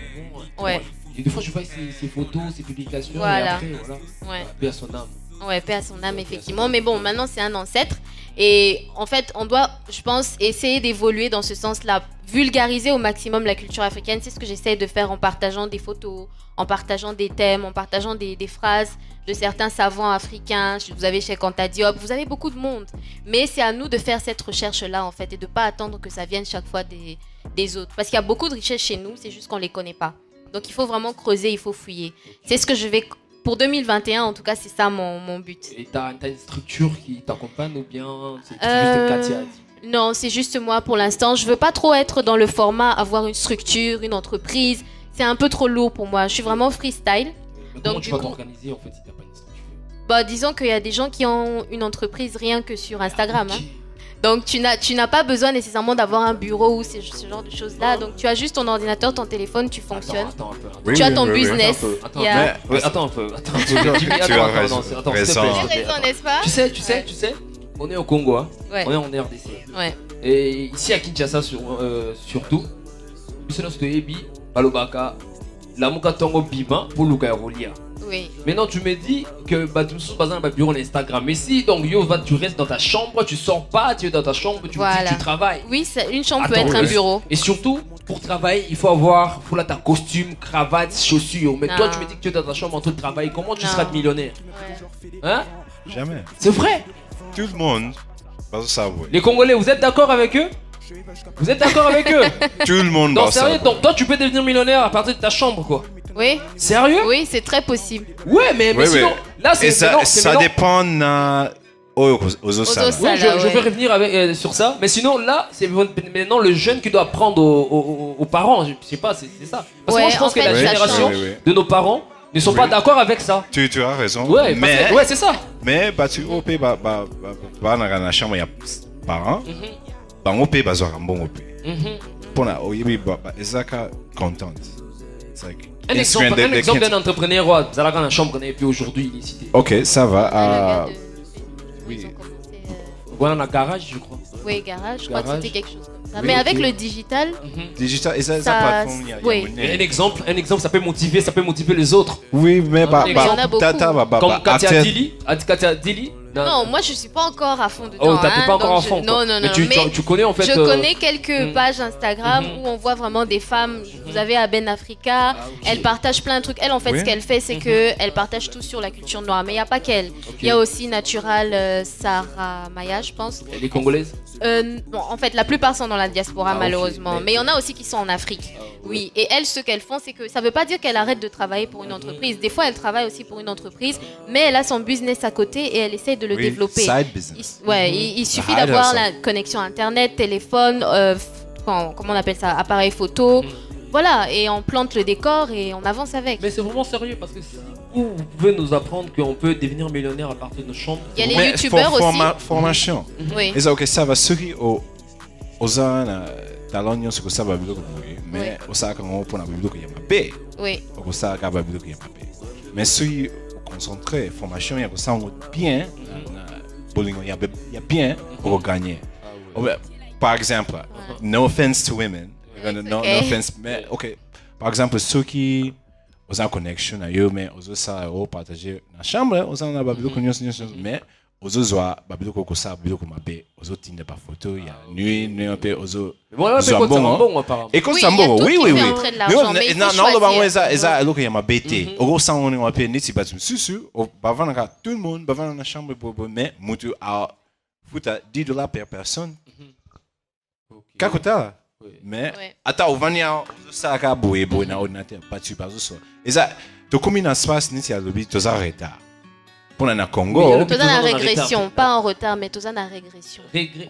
Speaker 1: Et des fois, je vois ses photos, ses publications.
Speaker 2: Voilà.
Speaker 1: Et après, paix à son âme.
Speaker 2: Ouais, paix à son âme, effectivement. Mais bon, maintenant, c'est un ancêtre. Et en fait, on doit, je pense, essayer d'évoluer dans ce sens-là. Vulgariser au maximum la culture africaine. C'est ce que j'essaie de faire en partageant des photos, en partageant des thèmes, en partageant des phrases de certains savants africains. Vous avez Cheikh Anta Diop, vous avez beaucoup de monde. Mais c'est à nous de faire cette recherche-là, en fait, et de ne pas attendre que ça vienne chaque fois des autres. Parce qu'il y a beaucoup de richesses chez nous, c'est juste qu'on ne les connaît pas. Donc il faut vraiment creuser, il faut fouiller. C'est ce que je vais... Pour 2021, en tout cas, c'est ça mon but.
Speaker 1: Et t'as une structure qui t'accompagne ou bien c'est juste Katia?
Speaker 2: Non, c'est juste moi pour l'instant. Je veux pas trop être dans le format avoir une structure, une entreprise. C'est un peu trop lourd pour moi. Je suis vraiment freestyle.
Speaker 1: Mais comment tu vas t'organiser en fait si t'as pas une structure?
Speaker 2: Bah, disons qu'il y a des gens qui ont une entreprise rien que sur Instagram. Donc tu n'as pas besoin nécessairement d'avoir un bureau ou ce genre de choses-là. Donc tu as juste ton ordinateur, ton téléphone, tu fonctionnes.
Speaker 1: Attends un peu.
Speaker 2: Tu as ton business.
Speaker 1: Attends un peu.
Speaker 3: Tu as raison.
Speaker 2: N'est-ce pas?
Speaker 1: Tu sais, on est au Congo, on est en RDC.
Speaker 2: Ouais.
Speaker 1: Et ici à Kinshasa surtout, Balobaka, la Mukatongo Bima pour Luka Rolia.
Speaker 2: Oui.
Speaker 1: Maintenant tu me dis que tu me basé dans un bureau Instagram. Mais si donc tu restes dans ta chambre, tu sors pas, tu es dans ta chambre, tu travailles.
Speaker 2: Oui, une chambre peut être un bureau.
Speaker 1: Et surtout, pour travailler, il faut avoir ta costume, cravate, chaussures. Mais toi, tu me dis que tu es dans ta chambre en train de travailler. Comment tu seras millionnaire? Hein?
Speaker 3: Jamais.
Speaker 1: C'est vrai.
Speaker 3: Tout le monde va savoir.
Speaker 1: Les Congolais, vous êtes d'accord avec eux? Vous êtes d'accord avec eux?
Speaker 3: Tout le monde va savoir.
Speaker 1: Sérieux, donc toi, tu peux devenir millionnaire à partir de ta chambre, quoi.
Speaker 2: Oui.
Speaker 1: Sérieux?
Speaker 2: Oui, c'est très possible.
Speaker 1: Ouais, mais sinon, là, c'est
Speaker 3: ça dépend aux
Speaker 1: Osala. Oui, je vais revenir sur ça. Mais sinon, là, c'est maintenant le jeune qui doit apprendre aux parents. Je sais pas, c'est ça. Parce que moi, je pense que la génération de nos parents ne sont pas d'accord avec ça.
Speaker 3: Tu as raison.
Speaker 1: Ouais, c'est ça.
Speaker 3: Mais tu OP dans la chambre, il y a parents. Bah OP un bon OP. Pour la contente.
Speaker 1: Un exemple d'un entrepreneur, vous allez dans la chambre qu'on a pu aujourd'hui, il est cité.
Speaker 3: Ok, ça va.
Speaker 2: Oui.
Speaker 1: Voilà, dans un garage, je crois.
Speaker 2: Oui, garage, je crois que c'était quelque chose comme ça. Mais avec le digital.
Speaker 3: Digital, et ça plateforme,
Speaker 1: un exemple, ça peut motiver les autres.
Speaker 3: Oui, mais
Speaker 1: comme Katia Dili,
Speaker 2: Non, moi je suis pas encore à fond dedans.
Speaker 1: Oh, t'es pas encore à fond.
Speaker 2: Non.
Speaker 1: Mais tu connais en fait.
Speaker 2: Je connais quelques pages Instagram où on voit vraiment des femmes. Vous avez Aben Africa, elle partage plein de trucs. Elle, en fait, ce qu'elle fait, c'est que elle partage tout sur la culture noire. Mais il n'y a pas qu'elle. Il y a aussi Natural Sarah Maya, je pense.
Speaker 1: Elle est congolaise?
Speaker 2: Bon, en fait, la plupart sont dans la diaspora, malheureusement. Mais il y en a aussi qui sont en Afrique. Oui, et elles, ce qu'elles font, c'est que ça ne veut pas dire qu'elle arrête de travailler pour une entreprise. Des fois, elle travaille aussi pour une entreprise, mais elle a son business à côté et elle essaie de le développer.
Speaker 3: Side business.
Speaker 2: Il suffit d'avoir la connexion Internet, téléphone, comment on appelle ça, appareil photo. Voilà, et on plante le décor et on avance avec.
Speaker 1: Mais c'est vraiment sérieux parce que si vous pouvez nous apprendre qu'on peut devenir millionnaire à partir de nos chambres.
Speaker 2: Il y a les youtubeurs aussi.
Speaker 3: Formation.
Speaker 2: Oui.
Speaker 3: Et ça, ok, ça va ceux aux gens talon sur ça va bien mais au ça quand on prend la bibliothèque il y a ma paix.
Speaker 2: Oui.
Speaker 3: Au ça quand la bibliothèque il y a ma paix. Mais ceux concentrés formation il y a ça on bien bowling il y a bien pour gagner. Par exemple, no offense to women. No offense, mais ok. Par exemple, ceux qui ont une connexion à eux, mais aux ça partager dans la chambre, aux gens la bibliothèque mais aux autres babilo ko ça babilo ko mabé aux autres tinda pas photo il y a nuit un peu aux autres
Speaker 1: bon apparemment
Speaker 3: et quand ça bon oui non le bango eza look il y a mabété au ça on un peu niti pas susu au bavana ka tout le monde bavana na chambre bobo mais mutu a futa $10 per personne kakota mais ata ovania ça ka boye na ordinateur pas tu pas ça et ça to comme un espace niti a lobby to za retard pour la Congo.
Speaker 2: Tout en régression, pas en retard, mais tout en régression.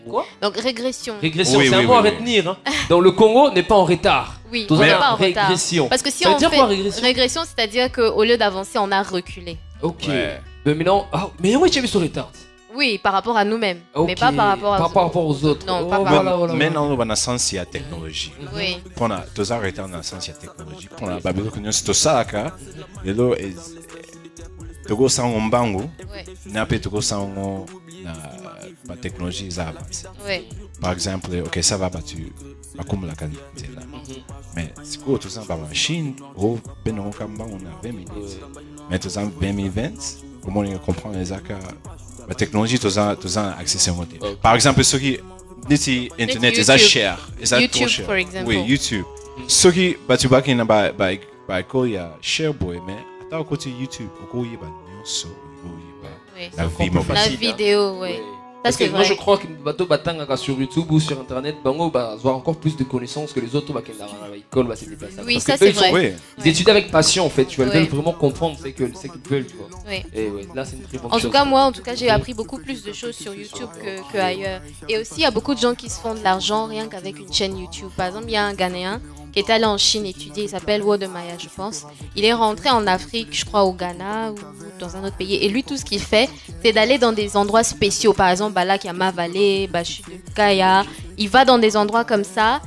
Speaker 1: Quoi?
Speaker 2: Donc régression.
Speaker 1: Régression, c'est un mot à retenir. Hein. Donc le Congo n'est pas en retard.
Speaker 2: Oui, on n'est pas en
Speaker 1: régression.
Speaker 2: Retard. Parce que si on fait régression, c'est-à-dire qu'au lieu d'avancer, on a reculé.
Speaker 1: Ok. Mais maintenant, mais oui, tu as vu sur retard.
Speaker 2: Oui, par rapport à nous-mêmes, mais pas par rapport
Speaker 1: aux autres.
Speaker 2: Non, pas par rapport aux autres.
Speaker 3: Maintenant, on va dans le sens de la technologie.
Speaker 2: Oui.
Speaker 3: Pour la tous arrêter dans le sens de la technologie. Pour la Babylone, c'est tout ça là. Et là, togo sango mbango na pe togo sango na technologie ça avance. Par exemple, ok ça va battu comme la qualité là. Mais c'est quoi tout ça par machine au benon kamba on a 20 minutes. Mais tout ça 2020 comment on comprend les accords la technologie tout ça accessible. Par exemple ceux qui internet est cher,
Speaker 2: YouTube par exemple.
Speaker 3: Oui, YouTube. Ceux qui battu back in by quoi il y a share boy mais au côté YouTube, au côté
Speaker 2: la vidéo, oui.
Speaker 1: Parce que moi je crois que bateau batanga sur YouTube ou sur internet, bango va avoir encore plus de connaissances que les autres va l'école va se déplacer.
Speaker 2: Oui, ça c'est vrai.
Speaker 1: Ils étudient avec passion en fait, tu vois, ils veulent vraiment comprendre ce qu'ils veulent, tu vois.
Speaker 2: Oui.
Speaker 1: Et là c'est une très bonne chose.
Speaker 2: En tout cas, j'ai appris beaucoup plus de choses sur YouTube que ailleurs. Et aussi il y a beaucoup de gens qui se font de l'argent rien qu'avec une chaîne YouTube. Par exemple, il y a un Ghanéen qui est allé en Chine étudier, il s'appelle Wodemaya, je pense. Il est rentré en Afrique, je crois au Ghana ou dans un autre pays. Et lui, tout ce qu'il fait, c'est d'aller dans des endroits spéciaux. Par exemple, là, il y a Mavale, Kaya. Il va dans des endroits comme ça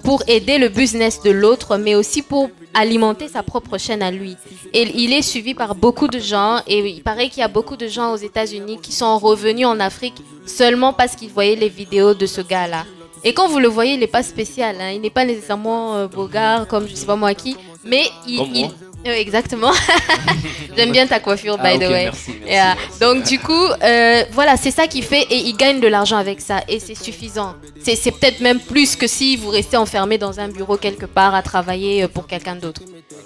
Speaker 2: pour aider le business de l'autre, mais aussi pour alimenter sa propre chaîne à lui. Et il est suivi par beaucoup de gens. Et il paraît qu'il y a beaucoup de gens aux États-Unis qui sont revenus en Afrique seulement parce qu'ils voyaient les vidéos de ce gars-là. Et quand vous le voyez, il n'est pas spécial, hein. Il n'est pas nécessairement bogard comme je sais pas moi qui, mais exactement. J'aime bien ta coiffure, by the way.
Speaker 1: Merci.
Speaker 2: Donc du coup, voilà, c'est ça qu'il fait et il gagne de l'argent avec ça et c'est suffisant. C'est peut-être même plus que si vous restez enfermé dans un bureau quelque part à travailler pour quelqu'un d'autre.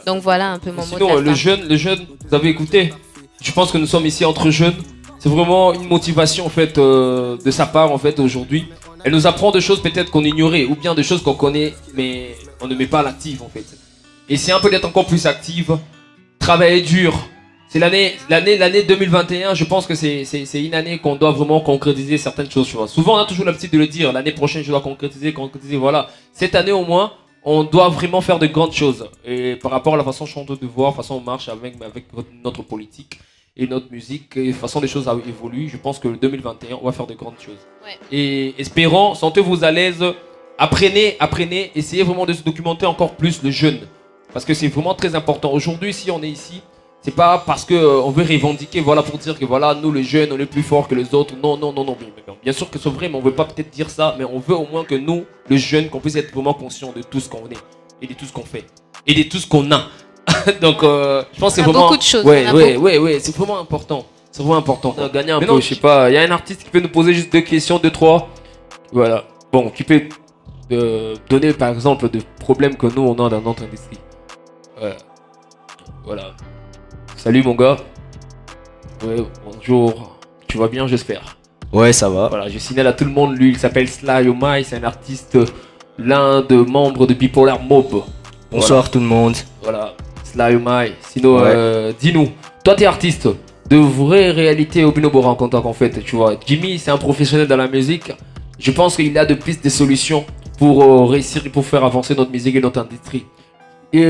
Speaker 2: Donc voilà un peu mon mot de la fin.
Speaker 1: Le jeune, vous avez écouté. Je pense que nous sommes ici entre jeunes. C'est vraiment une motivation en fait de sa part en fait aujourd'hui. Elle nous apprend des choses peut-être qu'on ignorait ou bien des choses qu'on connaît mais on ne met pas à l'active en fait. Et c'est un peu d'être encore plus active, travailler dur. C'est l'année 2021, je pense que c'est une année qu'on doit vraiment concrétiser certaines choses. Tu vois. Souvent on a toujours l'habitude de le dire, l'année prochaine je dois concrétiser, voilà. Cette année au moins, on doit vraiment faire de grandes choses. Et par rapport à la façon dont de voir, la façon dont on marche avec notre politique et notre musique, et de façon les choses évoluent, je pense que 2021 on va faire de grandes choses.
Speaker 2: Ouais.
Speaker 1: Et espérons, sentez-vous à l'aise, apprenez, essayez vraiment de se documenter encore plus le jeune, parce que c'est vraiment très important. Aujourd'hui, si on est ici, c'est pas parce que on veut revendiquer, voilà, pour dire que voilà, nous les jeunes, on est plus forts que les autres. Non. Bien sûr que c'est vrai, mais on veut pas peut-être dire ça, mais on veut au moins que nous, les jeunes, qu'on puisse être vraiment conscients de tout ce qu'on est et de tout ce qu'on fait et de tout ce qu'on a. Donc, je pense que c'est vraiment
Speaker 2: beaucoup de choses.
Speaker 1: Ouais, c'est vraiment important. C'est vraiment important. Gagner un peu, je sais pas. Il y a un artiste qui peut nous poser juste 2 questions, 2, 3. Voilà. Bon, qui peut donner par exemple des problèmes que nous on a dans notre industrie. Voilà. Salut mon gars. Ouais, bonjour. Tu vas bien, j'espère.
Speaker 4: Ouais, ça va.
Speaker 1: Voilà, je signale à tout le monde, lui, il s'appelle Sly Omai, c'est un artiste, l'un des membres de Bipolar Mob.
Speaker 4: Bonsoir tout le monde.
Speaker 1: Voilà, Sly Omai. Sinon, dis-nous, toi t'es artiste de vraie réalité au Binobora en tant qu'en fait, tu vois. Jimmy, c'est un professionnel dans la musique. Je pense qu'il a de pistes, des solutions pour réussir et pour faire avancer notre musique et notre industrie. Et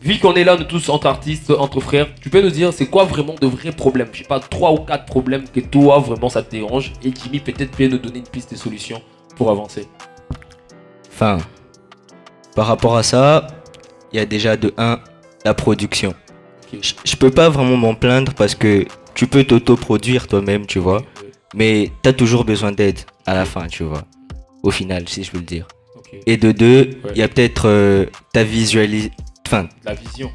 Speaker 1: vu qu'on est là, nous tous entre artistes, entre frères, tu peux nous dire c'est quoi vraiment de vrais problèmes? Je sais pas, 3 ou 4 problèmes que toi vraiment ça te dérange et Jimmy peut-être peut nous donner une piste de solution pour avancer.
Speaker 4: Enfin, par rapport à ça, il y a déjà de 1, la production. Okay. Je peux pas vraiment m'en plaindre parce que tu peux t'auto-produire toi-même, tu vois. Okay. Mais t'as toujours besoin d'aide à la fin, tu vois. Au final, si je veux le dire. Okay. Et de 2, il y a peut-être ta visualisation. Enfin,
Speaker 1: la vision.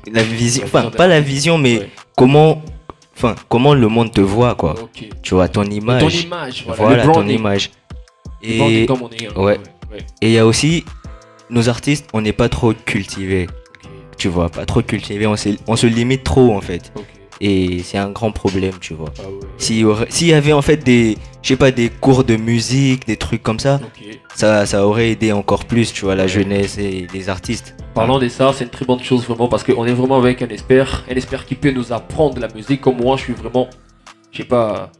Speaker 4: Enfin, pas la vision, mais comment le monde te voit, quoi. Okay. Tu vois, ton image.
Speaker 1: Ton image,
Speaker 4: voilà ton image. Et
Speaker 1: comme on est,
Speaker 4: Et il y a aussi, nos artistes, on n'est pas trop cultivés. Okay. Tu vois, pas trop cultivés, on se limite trop, en fait. Okay. Et c'est un grand problème, tu vois. S'il y avait en fait des cours de musique, des trucs comme ça, ça aurait aidé encore plus, tu vois, la jeunesse et les artistes.
Speaker 1: Parlant de ça, c'est une très bonne chose vraiment parce qu'on est vraiment avec un expert qui peut nous apprendre la musique. Comme moi, je suis vraiment, je sais pas,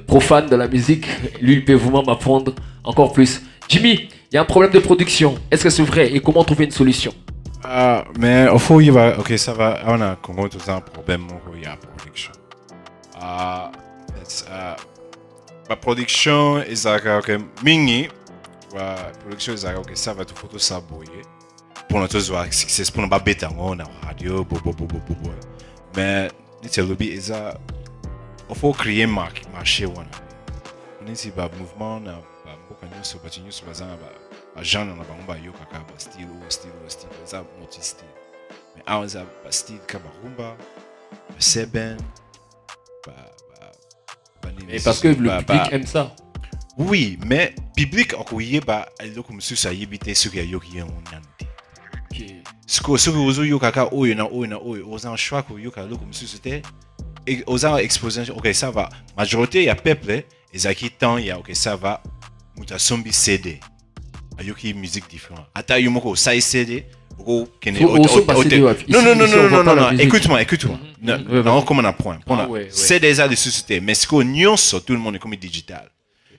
Speaker 1: profane de la musique. Lui, il peut vraiment m'apprendre encore plus. Jimmy, il y a un problème de production. Est-ce que c'est vrai et comment trouver une solution?
Speaker 3: Mais au fond, il va, ok, ça va, on a comment tout un problème, il y a production. La production, est ok, mingi, la production, est ok, ça va tout photo saboyer. Pour notre succès, pour ne pas bêter on a radio, mais c'est le lobby, il faut créer marché, on est pas mouvement, beaucoup de choses, pas de news, pas de gens on a pas yo kaka style ça multi style mais on a pas style comme rumba seben
Speaker 1: et parce que le public aime ça.
Speaker 3: Oui, mais public encore y est comme ça y habite ce qu'il y a yo qui est on nante ce que yo kaka na aux en choix que yo kaka comme c'était et aux en exposition. OK, ça va, majorité il y a peuple et ça qui temps il y a OK, ça va muta sombi CD ayoki musique différente ata yumoko sai CD non écoute-moi non comment on apprend c'est déjà des sociétés mais ce qu'on nyonso tout le monde est comme digital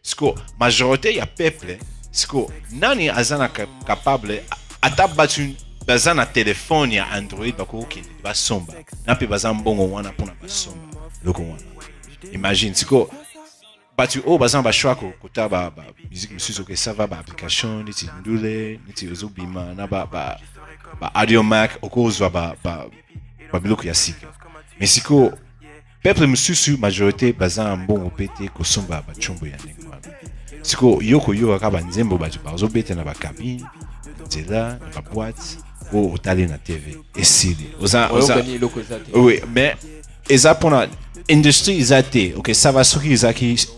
Speaker 3: ce que majorité il y a peuple ce que nani azana capable ata battu bazana téléphone ya Android bako okende ba somba na pe bazan bongo wana pona ba somba loko wana imagine ce que tu au bazan ba choix ko ta ba musique monsieur que ça va ba application ni ti ndule ni ti ozobima na ba audio mac okozwa ba biloko ya sika mais siko peuple monsieur majorité bazan bon opété ko somba ba chombo ya ndengwa siko yoko ka ba nzembo ba ozobeta na ba cabine là na ba boîte ou otali na TV et sili oui mais eza pona industrie izate ok ça va sur qui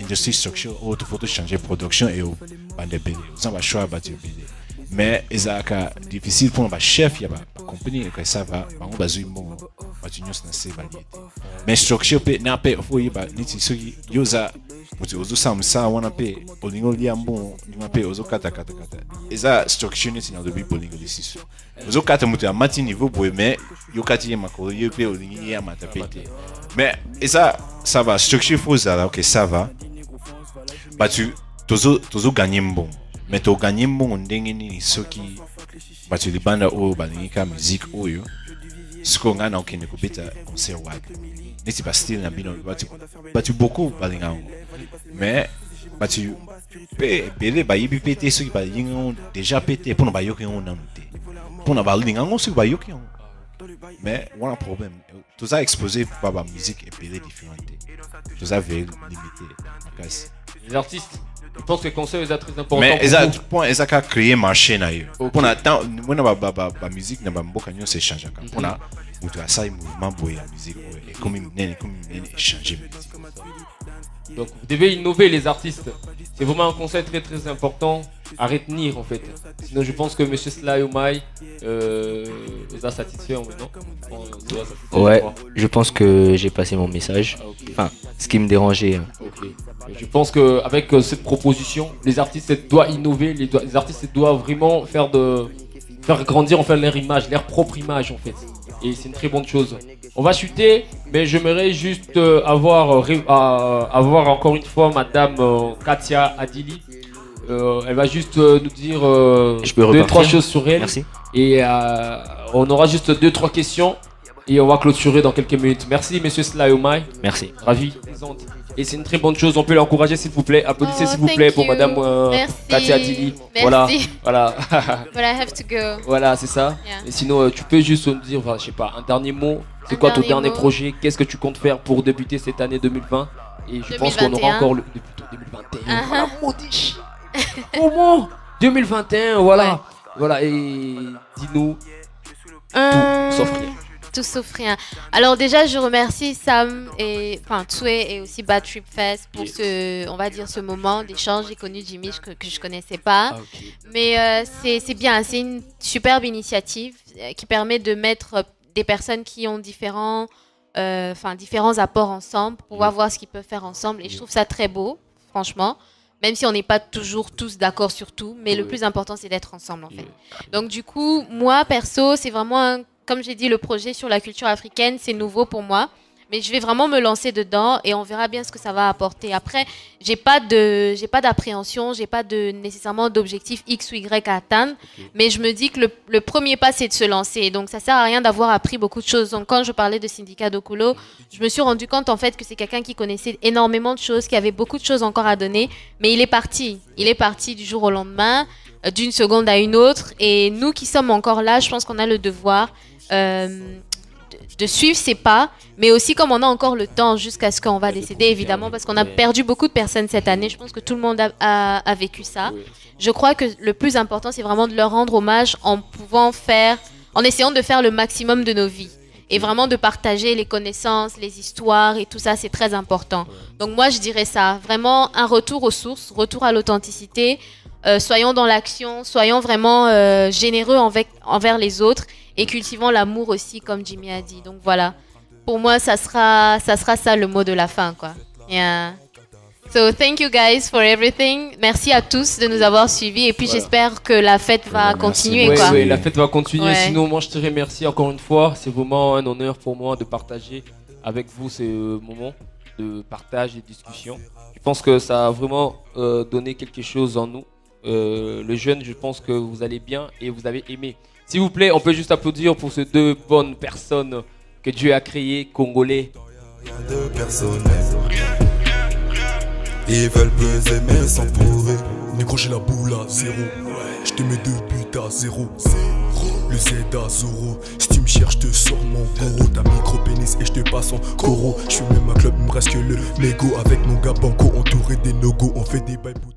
Speaker 3: industrie structure ou tout faut changer production et au bande BD ça va choix battre BD mais ezaka difficile pour un chef il y a pas compagnie que ça va on va jouer bon battre news na c'est validé mais structure pe na pe faut y ba niti so yoza mutu ozo samsa wana pe olingo liambo ni pe ozo kata eza structure niti na dobi polingo disiso ozo kata mutu à mati niveau pour mais yo kati makolo yo pe olingi ya matapete mais et ça va structure faut ça OK ça va bah tu tozo gagner bon mais to gagner bon ndenge ni soki bah tu libanda o balingika musique oyo ce qu'on a na okene ko beta concert wa neti ba style na bino bah tu beaucoup balinga mais bah tu belé ba yibi pété soki ba yingo déjà pété pour na ba yoki on noté pour na ba linga on soki ba yoki mais on a un problème tout ça exposé par la musique et puis différentes tout ça veut limiter
Speaker 1: les artistes je pense que le conseil est très important
Speaker 3: mais ils ont créé marché na yo pour attendre moi na ba musique na ba mboka nyo c'est changer pour na tu as ça, il mouvement pour la musique, et comme il changer musique.
Speaker 1: Donc vous devez innover les artistes. C'est vraiment un conseil très très important à retenir en fait. Sinon je pense que Monsieur Sly Omai vous a satisfait en maintenant.
Speaker 4: Ouais, je pense que j'ai passé mon message.
Speaker 1: Ah, okay.
Speaker 4: Enfin, ce qui me dérangeait.
Speaker 1: Okay. Je pense qu'avec cette proposition, les artistes doivent innover, les artistes doivent vraiment faire grandir en fait leur image, leur propre image en fait. Et c'est une très bonne chose. On va chuter, mais j'aimerais juste avoir encore une fois Madame Katia Adili. Elle va juste nous dire 2-3 choses sur elle.
Speaker 4: Merci.
Speaker 1: Et on aura juste 2-3 questions et on va clôturer dans quelques minutes. Merci Monsieur Sly Omai.
Speaker 4: Merci.
Speaker 1: Ravi. Et c'est une très bonne chose, on peut l'encourager s'il vous plaît. Applaudissez s'il vous plaît pour Madame Katia Adili. Voilà.
Speaker 2: But I have to go.
Speaker 1: Voilà, c'est ça.
Speaker 2: Yeah.
Speaker 1: Et sinon, tu peux juste nous dire, je sais pas, un dernier mot. C'est quoi ton dernier projet? Qu'est-ce que tu comptes faire pour débuter cette année 2020? Et je pense qu'on aura encore le 2021. Voilà, maudit. Comment 2021, voilà. Ouais. Voilà, et dis-nous tout sauf rien.
Speaker 2: Tout sauf rien. Alors déjà, je remercie Sam et Tsue et aussi Bad Trip Fest pour ce moment d'échange. J'ai connu Jimmy que je connaissais pas, mais c'est bien. C'est une superbe initiative qui permet de mettre des personnes qui ont différents apports ensemble, pour pouvoir voir ce qu'ils peuvent faire ensemble. Et je trouve ça très beau, franchement. Même si on n'est pas toujours tous d'accord sur tout, mais le plus important, c'est d'être ensemble, en fait. Donc, du coup, moi, perso, c'est vraiment comme j'ai dit, le projet sur la culture africaine, c'est nouveau pour moi. Mais je vais vraiment me lancer dedans et on verra bien ce que ça va apporter. Après, j'ai pas d'appréhension, j'ai pas nécessairement d'objectif X ou Y à atteindre. Mais je me dis que le premier pas, c'est de se lancer. Donc, ça sert à rien d'avoir appris beaucoup de choses. Donc, quand je parlais de Syndicat Dokulo, je me suis rendu compte, en fait, que c'est quelqu'un qui connaissait énormément de choses, qui avait beaucoup de choses encore à donner. Mais il est parti. Il est parti du jour au lendemain, d'une seconde à une autre. Et nous qui sommes encore là, je pense qu'on a le devoir de suivre ses pas, mais aussi comme on a encore le temps jusqu'à ce qu'on va décéder, évidemment, parce qu'on a perdu beaucoup de personnes cette année. Je pense que tout le monde a vécu ça. Je crois que le plus important, c'est vraiment de leur rendre hommage en essayant de faire le maximum de nos vies et vraiment de partager les connaissances, les histoires et tout ça, c'est très important. Donc moi, je dirais ça, vraiment un retour aux sources, retour à l'authenticité. Soyons dans l'action, soyons vraiment généreux envers les autres et cultivons l'amour aussi, comme Jimmy a dit. Donc voilà, pour moi, ça sera ça le mot de la fin, quoi. Yeah. So thank you guys for everything. Merci à tous de nous avoir suivis et puis j'espère que la fête va continuer, quoi.
Speaker 1: Oui, la fête va continuer. Ouais. Sinon, moi, je te remercie encore une fois. C'est vraiment un honneur pour moi de partager avec vous ces moments de partage et de discussion. Je pense que ça a vraiment donné quelque chose en nous. Le jeune, je pense que vous allez bien et vous avez aimé. S'il vous plaît, on peut juste applaudir pour ces deux bonnes personnes que Dieu a créées, congolais.
Speaker 5: Deux personnes. Ils veulent peser mais sans pourrir. Négro, j'ai la boule à 0. Je te mets 2 buts à 0. Le Z à Zoro. Si tu me cherches, je te sors mon goro. T'as micro-pénis et je te passe en coro. Je suis même un club, il me reste que le Lego. Avec mon gars banco entouré des no-go. On fait des bails pour